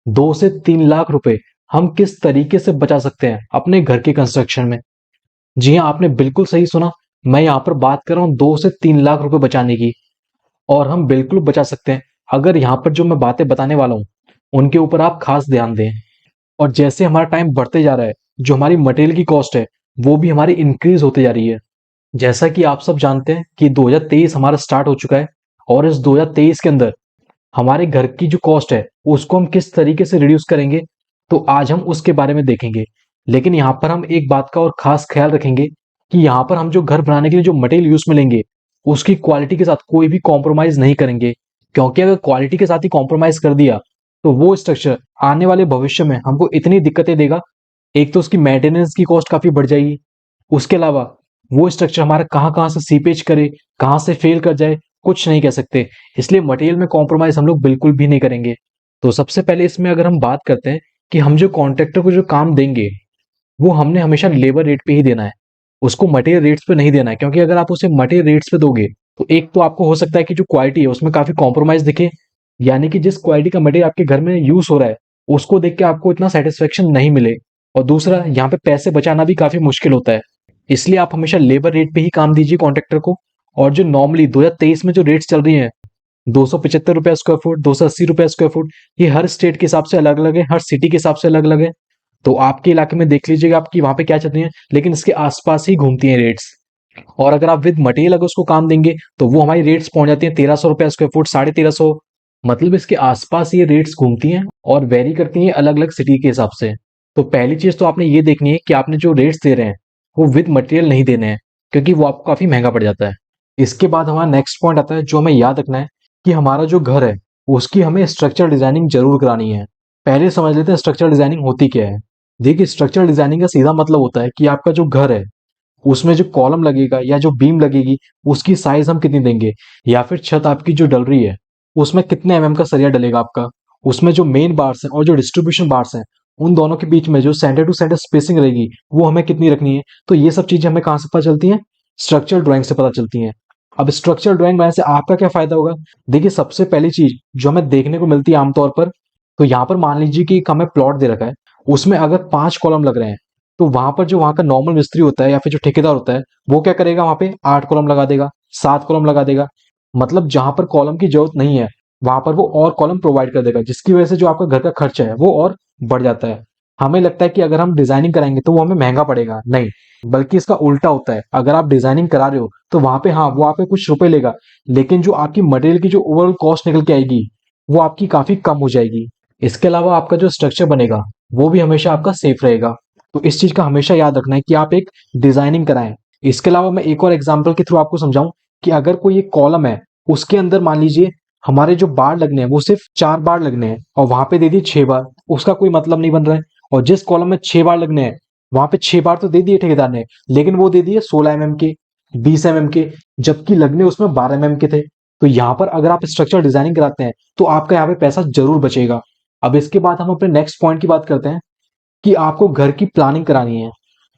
2 से 3 लाख रुपए हम किस तरीके से बचा सकते हैं अपने घर के कंस्ट्रक्शन में। जी हाँ, आपने बिल्कुल सही सुना। मैं यहाँ पर बात कर रहा हूँ 2 से 3 लाख रुपए बचाने की। और हम बिल्कुल बचा सकते हैं अगर यहाँ पर जो मैं बातें बताने वाला हूँ उनके ऊपर आप खास ध्यान दें। और जैसे हमारा टाइम बढ़ते जा रहा है, जो हमारी मटेरियल की कॉस्ट है वो भी हमारी इंक्रीज होते जा रही है। जैसा कि आप सब जानते हैं कि 2023 हमारा स्टार्ट हो चुका है, और इस 2023 के अंदर हमारे घर की जो कॉस्ट है उसको हम किस तरीके से रिड्यूस करेंगे, तो आज हम उसके बारे में देखेंगे। लेकिन यहाँ पर हम एक बात का और खास ख्याल रखेंगे कि यहाँ पर हम जो घर बनाने के लिए जो मटेरियल यूज में लेंगे उसकी क्वालिटी के साथ कोई भी कॉम्प्रोमाइज नहीं करेंगे। क्योंकि अगर क्वालिटी के साथ ही कॉम्प्रोमाइज कर दिया तो वो स्ट्रक्चर आने वाले भविष्य में हमको इतनी दिक्कतें देगा। एक तो उसकी मेंटेनेंस की कॉस्ट काफी बढ़ जाएगी, उसके अलावा वो स्ट्रक्चर हमारा कहाँ कहाँ से सीपेज करे, कहाँ से फेल कर जाए, कुछ नहीं कह सकते। इसलिए मटेरियल में कॉम्प्रोमाइज हम लोग बिल्कुल भी नहीं करेंगे। तो सबसे पहले इसमें अगर हम बात करते हैं कि हम जो कॉन्ट्रैक्टर को जो काम देंगे वो हमने हमेशा लेबर रेट पे ही देना है, उसको मटेरियल रेट्स पे नहीं देना है। क्योंकि अगर आप उसे मटेरियल रेट्स पे दोगे तो एक तो आपको हो सकता है कि जो क्वालिटी है उसमें काफी कॉम्प्रोमाइज दिखे, यानी कि जिस क्वालिटी का मटेरियल आपके घर में यूज हो रहा है उसको देख के आपको इतना सेटिस्फेक्शन नहीं मिले। और दूसरा, यहाँ पे पैसे बचाना भी काफी मुश्किल होता है। इसलिए आप हमेशा लेबर रेट पे ही काम दीजिए कॉन्ट्रैक्टर को। और जो नॉर्मली 2023 में जो रेट्स चल रही हैं, 275 रुपया स्क्वायर फुट, 280 रुपया स्क्वायर फुट, ये हर स्टेट के हिसाब से अलग अलग है, हर सिटी के हिसाब से अलग अलग है। तो आपके इलाके में देख लीजिएगा आपकी वहां पे क्या चल रही है, लेकिन इसके आसपास ही घूमती हैं रेट्स। और अगर आप विद मटेरियल अगर उसको काम देंगे तो वो हमारी रेट्स पहुंच जाती हैं 1300 रुपया स्क्वायर फुट, 1350। मतलब इसके आसपास ये रेट्स घूमती हैं और वेरी करती हैं अलग अलग सिटी के हिसाब से। तो पहली चीज तो आपने ये देखनी है कि आपने जो रेट्स दे रहे हैं वो विद मटेरियल नहीं देने हैं, क्योंकि वो आपको काफी महंगा पड़ जाता है। इसके बाद हमारा नेक्स्ट पॉइंट आता है जो हमें याद रखना है कि हमारा जो घर है उसकी हमें स्ट्रक्चर डिजाइनिंग जरूर करानी है। पहले समझ लेते हैं स्ट्रक्चर डिजाइनिंग होती क्या है। देखिए, स्ट्रक्चर डिजाइनिंग का सीधा मतलब होता है कि आपका जो घर है उसमें जो कॉलम लगेगा या जो बीम लगेगी उसकी साइज हम कितनी देंगे, या फिर छत आपकी जो डल रही है उसमें कितने का सरिया डलेगा आपका, उसमें जो मेन बार्स हैं और जो डिस्ट्रीब्यूशन बार्स हैं उन दोनों के बीच में जो सेंटर टू सेंटर स्पेसिंग रहेगी वो हमें कितनी रखनी है। तो ये सब चीजें हमें कहाँ से पता चलती हैं? स्ट्रक्चर ड्राइंग से पता चलती हैं। अब स्ट्रक्चर ड्राइंग बनाने से आपका क्या फायदा होगा? देखिए, सबसे पहली चीज जो हमें देखने को मिलती है आमतौर पर, तो यहाँ पर मान लीजिए कि एक हमें प्लॉट दे रखा है, उसमें अगर 5 कॉलम लग रहे हैं तो वहां पर जो वहां का नॉर्मल मिस्त्री होता है या फिर जो ठेकेदार होता है वो क्या करेगा, वहां पे 8 कॉलम लगा देगा, 7 कॉलम लगा देगा। मतलब जहां पर कॉलम की जरूरत नहीं है वहां पर वो और कॉलम प्रोवाइड कर देगा, जिसकी वजह से जो आपका घर का खर्चा है वो और बढ़ जाता है। हमें लगता है कि अगर हम डिजाइनिंग कराएंगे तो वो हमें महंगा पड़ेगा, नहीं, बल्कि इसका उल्टा होता है। अगर आप डिजाइनिंग करा रहे हो तो वहां पे हाँ वो आपके कुछ रुपए लेगा, लेकिन जो आपकी मटेरियल की जो ओवरऑल कॉस्ट निकल के आएगी वो आपकी काफी कम हो जाएगी। इसके अलावा आपका जो स्ट्रक्चर बनेगा वो भी हमेशा आपका सेफ रहेगा। तो इस चीज का हमेशा याद रखना है कि आप एक डिजाइनिंग कराएं। इसके अलावा मैं एक और एग्जांपल के थ्रू आपको समझाऊं कि अगर कोई एक कॉलम है उसके अंदर मान लीजिए हमारे जो बार लगने हैं वो सिर्फ 4 बार लगने हैं और वहां पे दे दिए 6 बार, उसका कोई मतलब नहीं बन रहा है। और जिस कॉलम में 6 बार लगने हैं वहां पे 6 बार तो दे दिए ठेकेदार ने, लेकिन वो दे दिए 16 के, 20 के, जबकि लगने उसमें 12 के थे। तो यहाँ पर अगर आप स्ट्रक्चर डिजाइनिंग कराते हैं तो आपका यहाँ पे पैसा जरूर बचेगा। अब इसके बाद हम अपने नेक्स्ट पॉइंट की बात करते हैं कि आपको घर की प्लानिंग करानी है।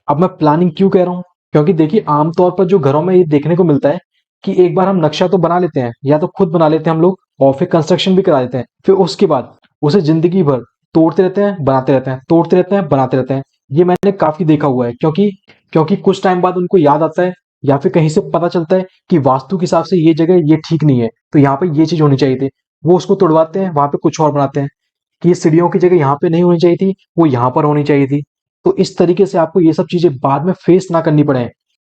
अब मैं प्लानिंग क्यों कह रहा हूँ? क्योंकि देखिए, आमतौर पर जो घरों में ये देखने को मिलता है कि एक बार हम नक्शा तो बना लेते हैं या तो खुद बना लेते हैं हम लोग, और फिर कंस्ट्रक्शन भी करा देते हैं, फिर उसके बाद उसे जिंदगी भर तोड़ते रहते हैं, बनाते रहते हैं, तोड़ते रहते हैं, बनाते रहते हैं। ये मैंने काफी देखा हुआ है। क्योंकि कुछ टाइम बाद उनको याद आता है या फिर कहीं से पता चलता है कि वास्तु के हिसाब से ये जगह ये ठीक नहीं है, तो यहाँ पे ये चीज होनी चाहिए थी, वो उसको तोड़वाते हैं, वहां पे कुछ और बनाते हैं कि ये सीढ़ियों की जगह यहाँ पे नहीं होनी चाहिए थी, वो यहाँ पर होनी चाहिए थी। तो इस तरीके से आपको ये सब चीजें बाद में फेस ना करनी पड़े,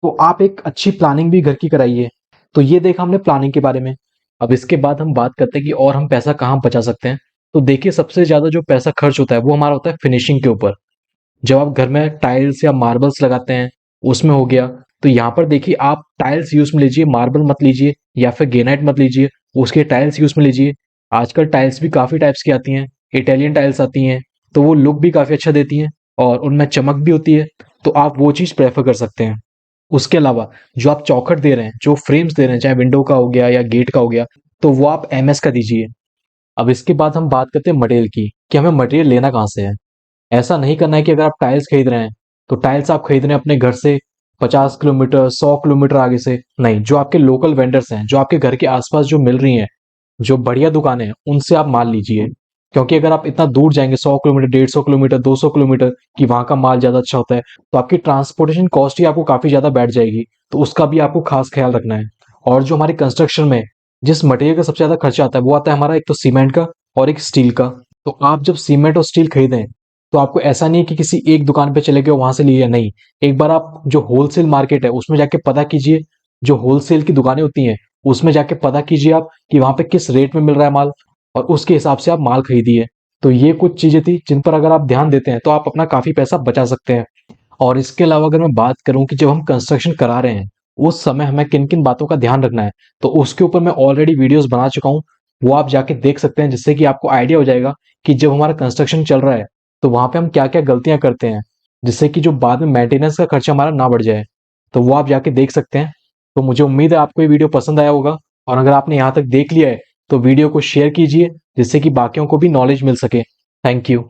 तो आप एक अच्छी प्लानिंग भी घर की कराइए। तो ये देखा हमने प्लानिंग के बारे में। अब इसके बाद हम बात करते हैं कि और हम पैसा कहाँ बचा सकते हैं। तो देखिए, सबसे ज्यादा जो पैसा खर्च होता है वो हमारा होता है फिनिशिंग के ऊपर। जब आप घर में टाइल्स या मार्बल्स लगाते हैं उसमें हो गया, तो यहाँ पर देखिए आप टाइल्स यूज में लीजिए, मार्बल मत लीजिए या फिर ग्रेनाइट मत लीजिए, उसके टाइल्स यूज में लीजिए। आजकल टाइल्स भी काफी टाइप्स की आती हैं, इटालियन टाइल्स आती हैं, तो वो लुक भी काफी अच्छा देती हैं और उनमें चमक भी होती है, तो आप वो चीज प्रेफर कर सकते हैं। उसके अलावा जो आप चौखट दे रहे हैं, जो फ्रेम्स दे रहे हैं, चाहे विंडो का हो गया या गेट का हो गया, तो वो आप एमएस का दीजिए। अब इसके बाद हम बात करते हैं मटेरियल की कि हमें मटेरियल लेना कहाँ से है। ऐसा नहीं करना है कि अगर आप टाइल्स खरीद रहे हैं तो टाइल्स आप खरीद रहे हैं अपने घर से 50 किलोमीटर 100 किलोमीटर आगे से, नहीं, जो आपके लोकल वेंडर्स हैं, जो आपके घर के आसपास जो मिल रही हैं, जो बढ़िया दुकानें हैं, उनसे आप माल लीजिए। क्योंकि अगर आप इतना दूर जाएंगे 100 किलोमीटर, 150 किलोमीटर, 200 किलोमीटर, कि वहां का माल ज्यादा अच्छा होता है, तो आपकी ट्रांसपोर्टेशन कॉस्ट ही आपको काफी ज्यादा बैठ जाएगी। तो उसका भी आपको खास ख्याल रखना है। और जो हमारे कंस्ट्रक्शन में जिस मटेरियल का सबसे ज्यादा खर्चा आता है, वो आता है हमारा एक तो सीमेंट का और एक स्टील का। तो आप जब सीमेंट और स्टील खरीदें, तो आपको ऐसा नहीं है कि किसी एक दुकान पे चले गए वहां से लिए, नहीं। एक बार आप जो होलसेल मार्केट है उसमें जाके पता कीजिए, जो होलसेल की दुकानें होती हैं उसमें जाके पता कीजिए आप कि वहां पे किस रेट में मिल रहा है माल, और उसके हिसाब से आप माल खरीदिए। तो ये कुछ चीजें थी जिन पर अगर आप ध्यान देते हैं तो आप अपना काफी पैसा बचा सकते हैं। और इसके अलावा अगर मैं बात करूं कि जब हम कंस्ट्रक्शन करा रहे हैं उस समय हमें किन किन बातों का ध्यान रखना है, तो उसके ऊपर मैं ऑलरेडी वीडियोस बना चुका हूं। वो आप जाके देख सकते हैं, जिससे कि आपको आइडिया हो जाएगा कि जब हमारा कंस्ट्रक्शन चल रहा है तो वहां पे हम क्या क्या गलतियां करते हैं, जिससे कि जो बाद में मेंटेनेंस का खर्चा हमारा ना बढ़ जाए। तो वो आप जाके देख सकते हैं। तो मुझे उम्मीद है आपको ये वीडियो पसंद आया होगा, और अगर आपने यहाँ तक देख लिया है तो वीडियो को शेयर कीजिए, जिससे कि बाकियों को भी नॉलेज मिल सके। Thank you.